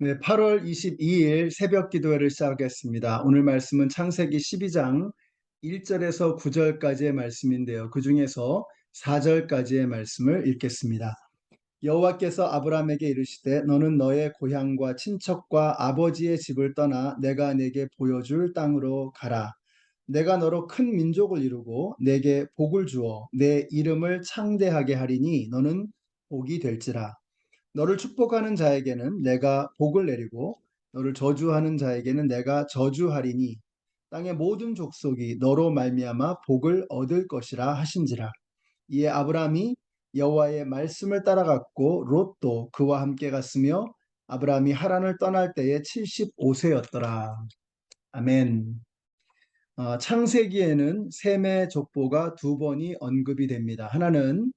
네, 8월 22일 새벽 기도회를 시작하겠습니다. 오늘 말씀은 창세기 12장 1절에서 9절까지의 말씀인데요. 그 중에서 4절까지의 말씀을 읽겠습니다. 여호와께서 아브라함에게 이르시되 너는 너의 고향과 친척과 아버지의 집을 떠나 내가 네게 보여줄 땅으로 가라. 내가 너로 큰 민족을 이루고 내게 복을 주어 내 이름을 창대하게 하리니 너는 복이 될지라. 너를 축복하는 자에게는 내가 복을 내리고 너를 저주하는 자에게는 내가 저주하리니 땅의 모든 족속이 너로 말미암아 복을 얻을 것이라 하신지라. 이에 아브라함이 여호와의 말씀을 따라갔고 롯도 그와 함께 갔으며 아브라함이 하란을 떠날 때에 75세였더라. 아멘. 창세기에는 셈의 족보가 두 번이 언급이 됩니다. 하나는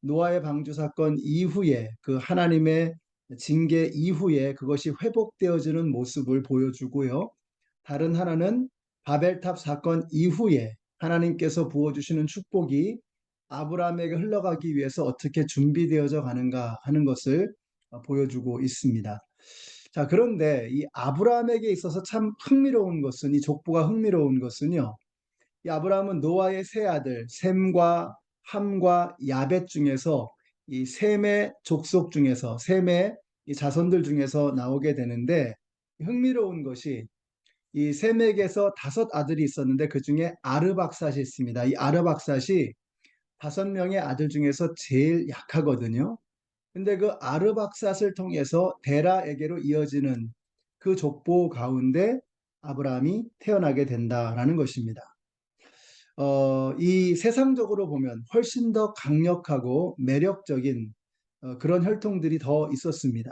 노아의 방주 사건 이후에 그 하나님의 징계 이후에 그것이 회복되어지는 모습을 보여주고요. 다른 하나는 바벨탑 사건 이후에 하나님께서 부어주시는 축복이 아브라함에게 흘러가기 위해서 어떻게 준비되어져 가는가 하는 것을 보여주고 있습니다. 자, 그런데 이 아브라함에게 있어서 참 흥미로운 것은, 이 족보가 흥미로운 것은요, 이 아브라함은 노아의 세 아들 셈과 함과 야벳 중에서 이 셈의 족속 중에서, 셈의 이 자손들 중에서 나오게 되는데, 흥미로운 것이 이 셈에게서 다섯 아들이 있었는데 그 중에 아르박삿이 있습니다. 이 아르박삿이 다섯 명의 아들 중에서 제일 약하거든요. 근데 그 아르박삿을 통해서 데라에게로 이어지는 그 족보 가운데 아브라함이 태어나게 된다라는 것입니다. 이 세상적으로 보면 훨씬 더 강력하고 매력적인 그런 혈통들이 더 있었습니다.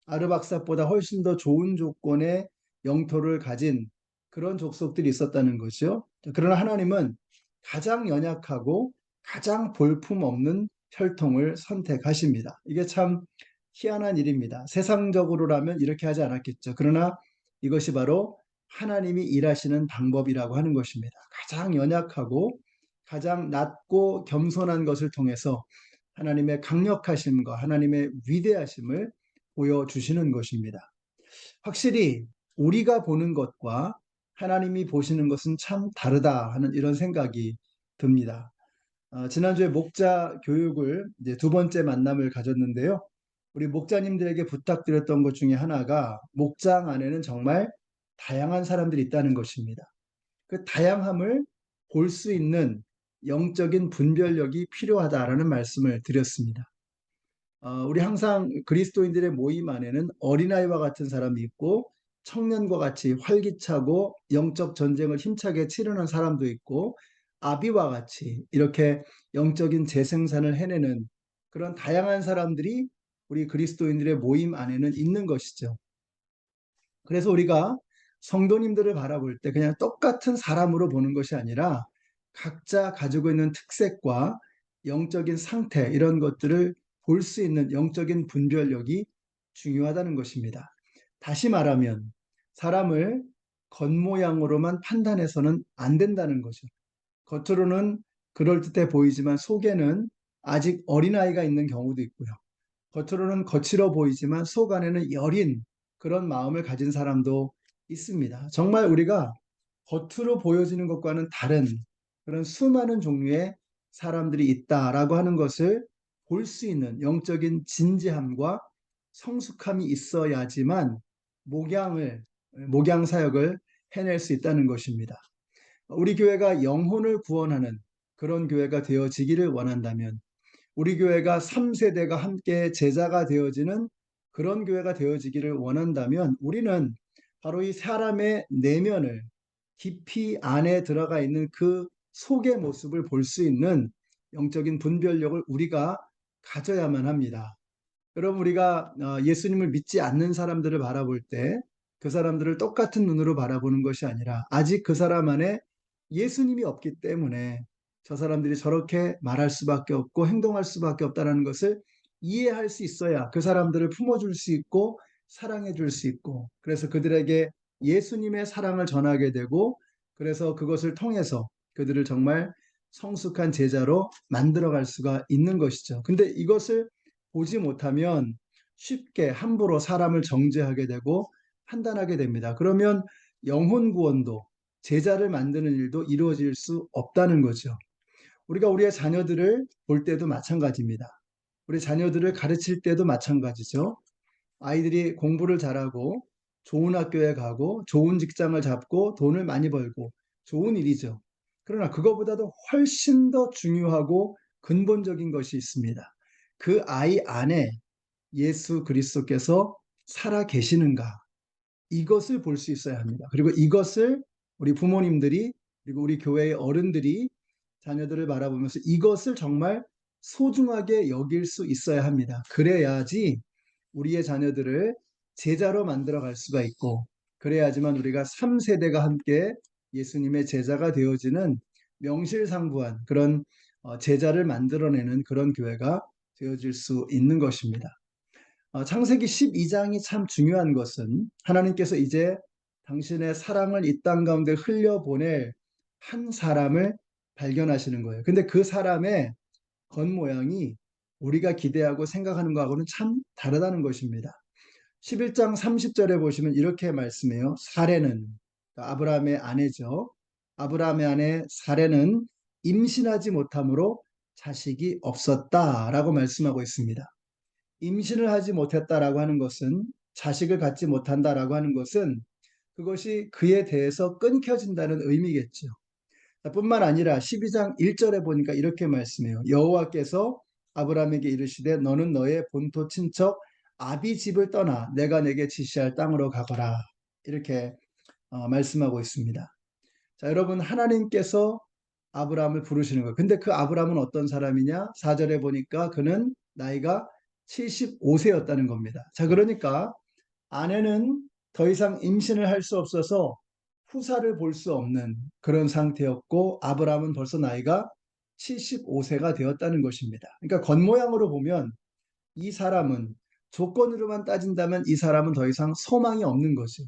아르박삿보다 훨씬 더 좋은 조건의 영토를 가진 그런 족속들이 있었다는 것이요. 그러나 하나님은 가장 연약하고 가장 볼품없는 혈통을 선택하십니다. 이게 참 희한한 일입니다. 세상적으로라면 이렇게 하지 않았겠죠. 그러나 이것이 바로 하나님이 일하시는 방법이라고 하는 것입니다. 가장 연약하고 가장 낮고 겸손한 것을 통해서 하나님의 강력하심과 하나님의 위대하심을 보여주시는 것입니다. 확실히 우리가 보는 것과 하나님이 보시는 것은 참 다르다 하는 이런 생각이 듭니다. 지난주에 목자 교육을 이제 두 번째 만남을 가졌는데요. 우리 목자님들에게 부탁드렸던 것 중에 하나가 목장 안에는 정말 다양한 사람들이 있다는 것입니다. 그 다양함을 볼 수 있는 영적인 분별력이 필요하다라는 말씀을 드렸습니다. 우리 항상 그리스도인들의 모임 안에는 어린아이와 같은 사람이 있고 청년과 같이 활기차고 영적 전쟁을 힘차게 치르는 사람도 있고 아비와 같이 이렇게 영적인 재생산을 해내는 그런 다양한 사람들이 우리 그리스도인들의 모임 안에는 있는 것이죠. 그래서 우리가 성도님들을 바라볼 때 그냥 똑같은 사람으로 보는 것이 아니라 각자 가지고 있는 특색과 영적인 상태 이런 것들을 볼 수 있는 영적인 분별력이 중요하다는 것입니다. 다시 말하면 사람을 겉모양으로만 판단해서는 안 된다는 거죠. 겉으로는 그럴듯해 보이지만 속에는 아직 어린아이가 있는 경우도 있고요. 겉으로는 거칠어 보이지만 속 안에는 여린 그런 마음을 가진 사람도 있습니다. 정말 우리가 겉으로 보여지는 것과는 다른 그런 수많은 종류의 사람들이 있다라고 하는 것을 볼 수 있는 영적인 진지함과 성숙함이 있어야지만 목양 사역을 해낼 수 있다는 것입니다. 우리 교회가 영혼을 구원하는 그런 교회가 되어지기를 원한다면 우리 교회가 3세대가 함께 제자가 되어지는 그런 교회가 되어지기를 원한다면 우리는 바로 이 사람의 내면을 깊이 안에 들어가 있는 그 속의 모습을 볼 수 있는 영적인 분별력을 우리가 가져야만 합니다. 여러분, 우리가 예수님을 믿지 않는 사람들을 바라볼 때 그 사람들을 똑같은 눈으로 바라보는 것이 아니라 아직 그 사람 안에 예수님이 없기 때문에 저 사람들이 저렇게 말할 수밖에 없고 행동할 수밖에 없다는 것을 이해할 수 있어야 그 사람들을 품어줄 수 있고 사랑해 줄 수 있고 그래서 그들에게 예수님의 사랑을 전하게 되고 그래서 그것을 통해서 그들을 정말 성숙한 제자로 만들어갈 수가 있는 것이죠. 근데 이것을 보지 못하면 쉽게 함부로 사람을 정죄하게 되고 판단하게 됩니다. 그러면 영혼 구원도 제자를 만드는 일도 이루어질 수 없다는 거죠. 우리가 우리의 자녀들을 볼 때도 마찬가지입니다. 우리 자녀들을 가르칠 때도 마찬가지죠. 아이들이 공부를 잘하고 좋은 학교에 가고 좋은 직장을 잡고 돈을 많이 벌고 좋은 일이죠. 그러나 그거보다도 훨씬 더 중요하고 근본적인 것이 있습니다. 그 아이 안에 예수 그리스도께서 살아 계시는가? 이것을 볼 수 있어야 합니다. 그리고 이것을 우리 부모님들이 그리고 우리 교회의 어른들이 자녀들을 바라보면서 이것을 정말 소중하게 여길 수 있어야 합니다. 그래야지 우리의 자녀들을 제자로 만들어 갈 수가 있고, 그래야지만 우리가 3세대가 함께 예수님의 제자가 되어지는 명실상부한 그런 제자를 만들어내는 그런 교회가 되어질 수 있는 것입니다. 창세기 12장이 참 중요한 것은 하나님께서 이제 당신의 사랑을 이 땅 가운데 흘려보낼 한 사람을 발견하시는 거예요. 근데 그 사람의 겉모양이 우리가 기대하고 생각하는 것하고는 참 다르다는 것입니다. 11장 30절에 보시면 이렇게 말씀해요. 사레는, 그러니까 아브라함의 아내죠. 아브라함의 아내 사레는 임신하지 못함으로 자식이 없었다라고 말씀하고 있습니다. 임신을 하지 못했다라고 하는 것은, 자식을 갖지 못한다라고 하는 것은 그것이 그에 대해서 끊겨진다는 의미겠죠. 뿐만 아니라 12장 1절에 보니까 이렇게 말씀해요. 여호와께서 아브라함에게 이르시되 너는 너의 본토 친척 아비 집을 떠나 내가 내게 지시할 땅으로 가거라. 이렇게 말씀하고 있습니다. 자, 여러분, 하나님께서 아브라함을 부르시는 거예요. 근데 그 아브라함은 어떤 사람이냐? 4절에 보니까 그는 나이가 75세였다는 겁니다. 자, 그러니까 아내는 더 이상 임신을 할 수 없어서 후사를 볼 수 없는 그런 상태였고, 아브라함은 벌써 나이가 75세가 되었다는 것입니다. 그러니까 겉모양으로 보면 이 사람은, 조건으로만 따진다면 이 사람은 더 이상 소망이 없는 거죠.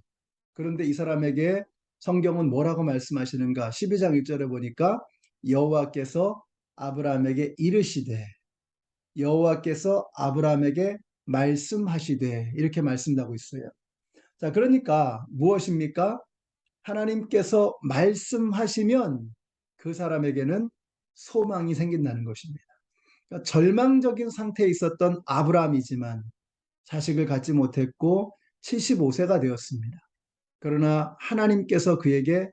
그런데 이 사람에게 성경은 뭐라고 말씀하시는가? 12장 1절에 보니까 여호와께서 아브라함에게 이르시되, 여호와께서 아브라함에게 말씀하시되, 이렇게 말씀하고 있어요. 자, 그러니까 무엇입니까? 하나님께서 말씀하시면 그 사람에게는 소망이 생긴다는 것입니다. 그러니까 절망적인 상태에 있었던 아브라함이지만 자식을 갖지 못했고 75세가 되었습니다. 그러나 하나님께서 그에게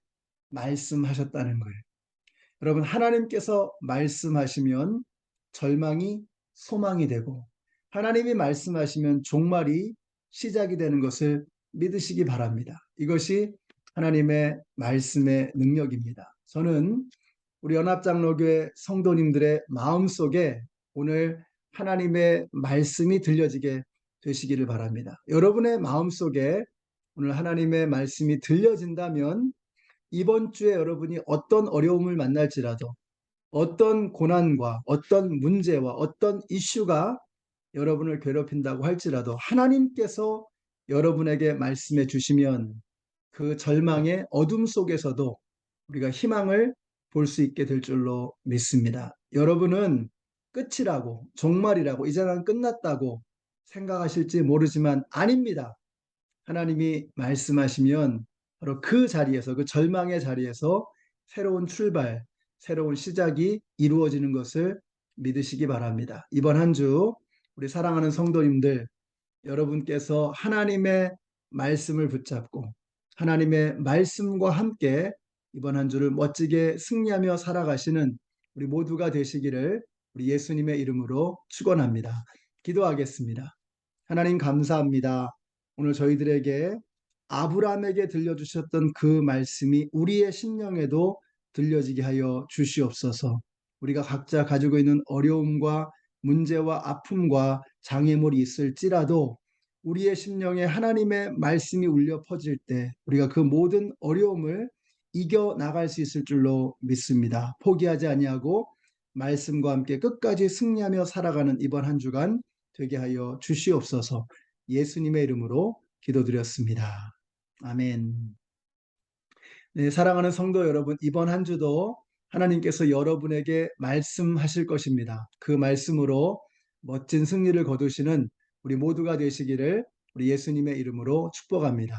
말씀하셨다는 거예요. 여러분, 하나님께서 말씀하시면 절망이 소망이 되고, 하나님이 말씀하시면 종말이 시작이 되는 것을 믿으시기 바랍니다. 이것이 하나님의 말씀의 능력입니다. 저는 우리 연합장로교회 성도님들의 마음속에 오늘 하나님의 말씀이 들려지게 되시기를 바랍니다. 여러분의 마음속에 오늘 하나님의 말씀이 들려진다면 이번 주에 여러분이 어떤 어려움을 만날지라도, 어떤 고난과 어떤 문제와 어떤 이슈가 여러분을 괴롭힌다고 할지라도 하나님께서 여러분에게 말씀해 주시면 그 절망의 어둠 속에서도 우리가 희망을 볼 수 있게 될 줄로 믿습니다. 여러분은 끝이라고, 종말이라고, 이제 난 끝났다고 생각하실지 모르지만 아닙니다. 하나님이 말씀하시면 바로 그 자리에서, 그 절망의 자리에서 새로운 출발, 새로운 시작이 이루어지는 것을 믿으시기 바랍니다. 이번 한 주 우리 사랑하는 성도님들, 여러분께서 하나님의 말씀을 붙잡고 하나님의 말씀과 함께 이번 한 주를 멋지게 승리하며 살아가시는 우리 모두가 되시기를 우리 예수님의 이름으로 축원합니다. 기도하겠습니다. 하나님, 감사합니다. 오늘 저희들에게 아브라함에게 들려주셨던 그 말씀이 우리의 심령에도 들려지게 하여 주시옵소서. 우리가 각자 가지고 있는 어려움과 문제와 아픔과 장애물이 있을지라도 우리의 심령에 하나님의 말씀이 울려 퍼질 때 우리가 그 모든 어려움을 이겨 나갈 수 있을 줄로 믿습니다. 포기하지 아니하고 말씀과 함께 끝까지 승리하며 살아가는 이번 한 주간 되게 하여 주시옵소서. 예수님의 이름으로 기도드렸습니다. 아멘. 네, 사랑하는 성도 여러분, 이번 한 주도 하나님께서 여러분에게 말씀하실 것입니다. 그 말씀으로 멋진 승리를 거두시는 우리 모두가 되시기를 우리 예수님의 이름으로 축복합니다.